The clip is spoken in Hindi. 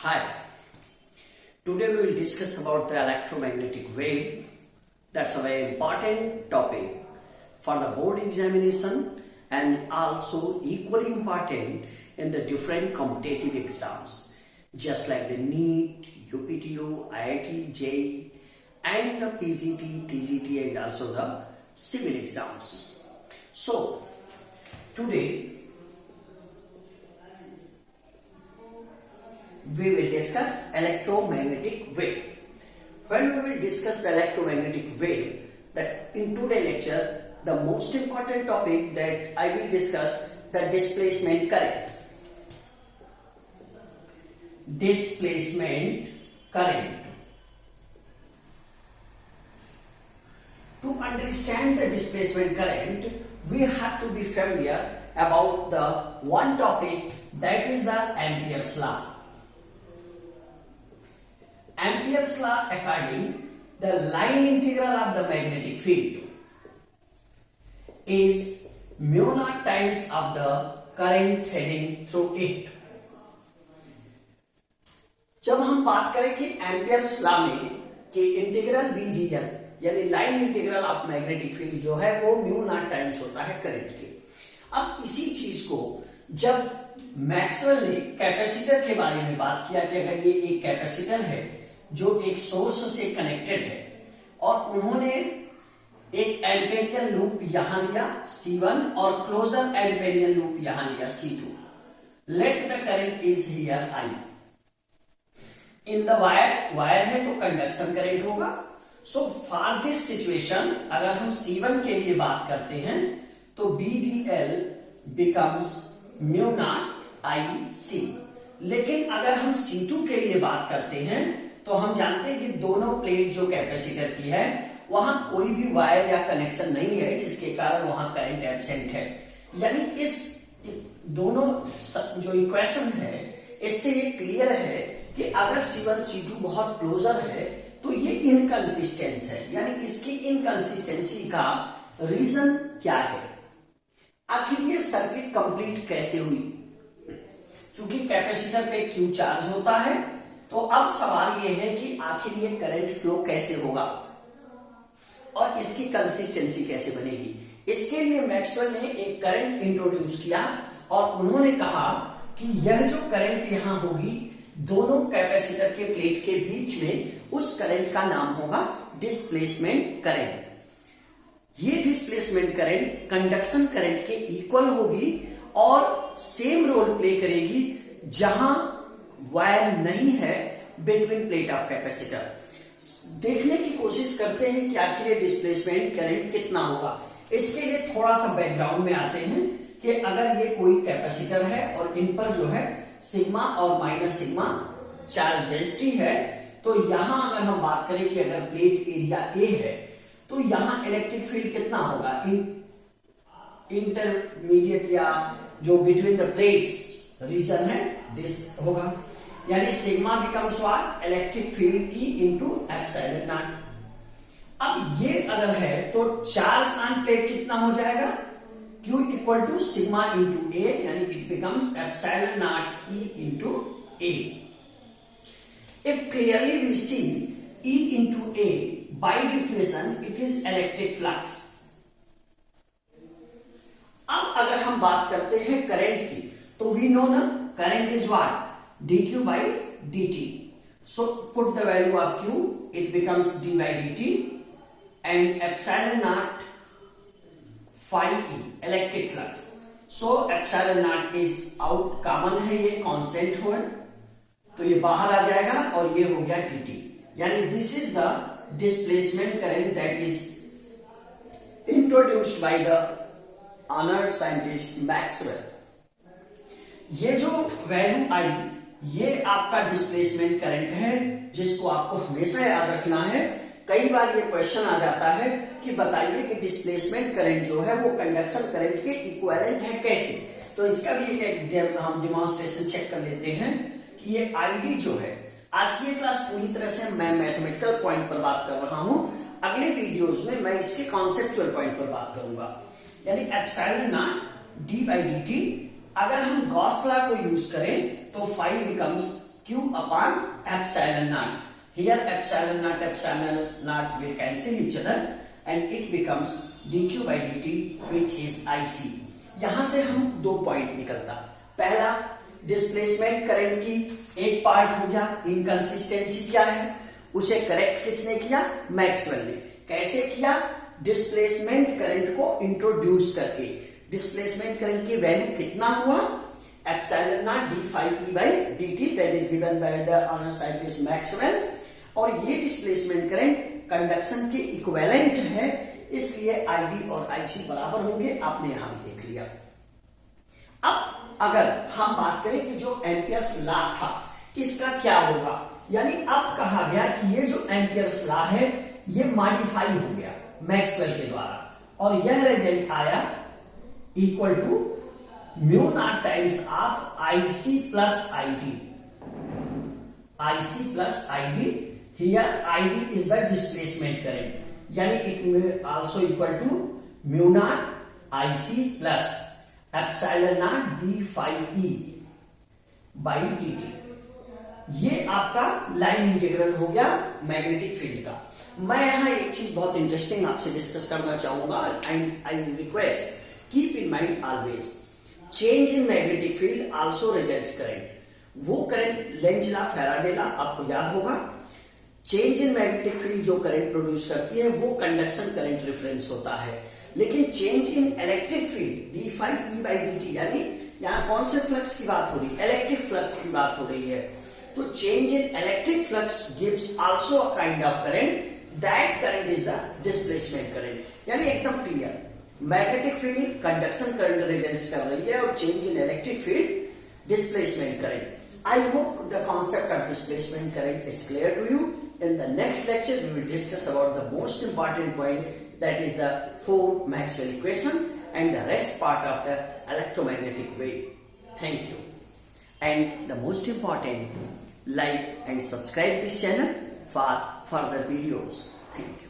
Hi, today we will discuss about the electromagnetic wave. That's a very important topic for the board examination and also equally important in the different competitive exams, just like the NEET, UPTU, IIT, JEE and the PGT, TGT and also the civil exams. So, today we will discuss electromagnetic wave. When we will discuss the electromagnetic wave, that in today's lecture, the most important topic that I will discuss, the displacement current. Displacement current. To understand the displacement current, we have to be familiar about the one topic, that is the Ampere's law. Ampere's law according, the line integral of the magnetic field is mu naught times of the current threading through it. जब हम बात करें कि एम्पियर्स लॉ में कि इंटीग्रल बी डी एल यानी line integral of magnetic field जो है वो म्यू नॉट टाइम्स होता है करंट के। अब इसी चीज को जब मैक्सवेल ने कैपेसिटर के बारे में बात किया कि अगर ये एक कैपेसिटर है जो एक सोर्स से कनेक्टेड है और उन्होंने एक एम्पेरियल लूप यहां लिया C1 और क्लोजर एम्पेरियल लूप यहां लिया C2। Let the current is here I in the wire है तो कंडक्शन करंट होगा। सो फॉर दिस सिचुएशन अगर हम C1 के लिए बात करते हैं तो BDL becomes mu naught IC। लेकिन अगर हम C2 के लिए बात करते हैं तो हम जानते हैं कि दोनों प्लेट जो कैपेसिटर की है वहां कोई भी वायर या कनेक्शन नहीं है जिसके कारण वहां करंट एब्सेंट है। यानी इस दोनों जो इक्वेशन है इससे ये क्लियर है कि अगर C1 C2 बहुत क्लोजर है तो ये इनकंसिस्टेंस है। यानी इसकी इनकंसिस्टेंसी का रीजन क्या है, आखिर ये सर्किट कंप्लीट कैसे हुई। चूंकि कैपेसिटर पे Q चार्ज होता है तो अब सवाल ये है कि आखिर ये करंट फ्लो कैसे होगा और इसकी कंसिस्टेंसी कैसे बनेगी। इसके लिए मैक्सवेल ने एक करंट इंट्रोड्यूस किया और उन्होंने कहा कि यह जो करंट यहां होगी दोनों कैपेसिटर के प्लेट के बीच में, उस करंट का नाम होगा डिस्प्लेसमेंट करंट। ये डिस्प्लेसमेंट करंट कंडक्शन करंट के इक्वल होगी और सेम रोल प्ले करेगी जहां वायर नहीं है बिटवीन प्लेट ऑफ कैपेसिटर। देखने की कोशिश करते हैं कि आखिर ये डिस्प्लेसमेंट करंट कितना होगा। इसके लिए थोड़ा सा बैकग्राउंड में आते हैं कि अगर ये कोई कैपेसिटर है और इन पर जो है सिग्मा और माइनस सिग्मा चार्ज डेंसिटी है, तो यहां अगर हम बात करें कि अगर प्लेट एरिया ए है तो यहां इलेक्ट्रिक फील्ड कितना होगा, इंटरमीडिएट या जो बिटवीन द प्लेट्स रीजन है दिस होगा। यानी sigma becomes what, electric field E into epsilon not. अब ये अगर है तो चार्ज ऑन प्लेट कितना हो जाएगा, Q equal to sigma into A, यानी it becomes epsilon not E into A. If clearly we see E into A by definition it is electric flux. अब अगर हम बात करते हैं करंट की तो वी नो ना current is what, dq by dt. So put the value of q, it becomes d by dt and epsilon naught phi e electric flux. So epsilon naught is out, common है, ये constant हो तो ये बाहर आ जाएगा और ये हो गया dt। यानी this is the displacement current that is introduced by the honored scientist Maxwell। ये जो वैल्यू आई ये आपका डिस्प्लेसमेंट करंट है जिसको आपको हमेशा याद रखना है। कई बार ये क्वेश्चन आ जाता है कि बताइए कि डिस्प्लेसमेंट करंट जो है वो कंडक्शन करंट के इक्विवेलेंट है कैसे। तो इसका भी एक हम डेमोन्स्ट्रेशन चेक कर लेते हैं कि ये आईडी जो है, आज की ये क्लास पूरी तरह से मैं मैथमेटिकल पॉइंट पर बात कर रहा हूं, अगले वीडियोस में मैं इसके कॉन्सेप्चुअल पॉइंट पर बात करूंगा। यानी epsilon not d by dt अगर हम गॉस लॉ को यूज करें तो phi becomes Q upon epsilon naught. Here epsilon naught will cancel each other and it becomes dq by dt which is IC. यहां से हम 2 पॉइंट निकलता। पहला, डिस्प्लेसमेंट करंट की एक पार्ट हो गया, इनकंसिस्टेंसी क्या है उसे करेक्ट किसने किया? मैक्सवेल ने। कैसे किया? डिस्प्लेसमेंट करंट को इंट्रोड्यूस करके। डिस्प्लेसमेंट करंट की वैल्यू कितना हुआ? Epsilon not d phi E by D t, that is given by the honour scientist Maxwell. और ये डिस्प्लेसमेंट करंट कंडक्शन के इक्विवेलेंट है, इसलिए आईबी और आईसी बराबर होंगे। आपने यहां भी देख लिया। अब अगर हम बात करें कि जो एम्पियर्स लॉ था इसका क्या होगा, यानी अब कहा गया कि ये जो एम्पियर्स लॉ है ये मॉडिफाई हो गया मैक्सवेल के द्वारा, और यह रिजल्ट आया equal to mu not times of IC plus ID. IC plus ID, here ID is the displacement current, यानी it also equal to mu not IC plus epsilon not d phi E by D t. ये आपका लाइन इंटीग्रल हो गया मैग्नेटिक फील्ड का। मैं यहां एक चीज बहुत इंटरेस्टिंग आपसे डिस्कस करना चाहूंगा and I request keep in mind always, change in magnetic field also results current. वो current Lenz law, Faraday law आपको याद होगा। चेंज इन मैग्नेटिक फील्ड जो करंट प्रोड्यूस करती है वो कंडक्शन करंट रेफरेंस होता है, लेकिन change in electric field D phi E by D T, यानी यहां कौन से फ्लक्स की बात हो रही है? इलेक्ट्रिक फ्लक्स की बात हो रही है। तो change in electric flux gives also a kind of current, that current is the displacement current. यानी एकदम clear, magnetic field conduction current results कर रही है और change in electric field displacement current. I hope the concept of displacement current is clear to you. In the next lecture, we will discuss about the most important point, that is the 4 Maxwell equation and the rest part of the electromagnetic wave. Thank you. And the most important, like and subscribe this channel for further videos. Thank you.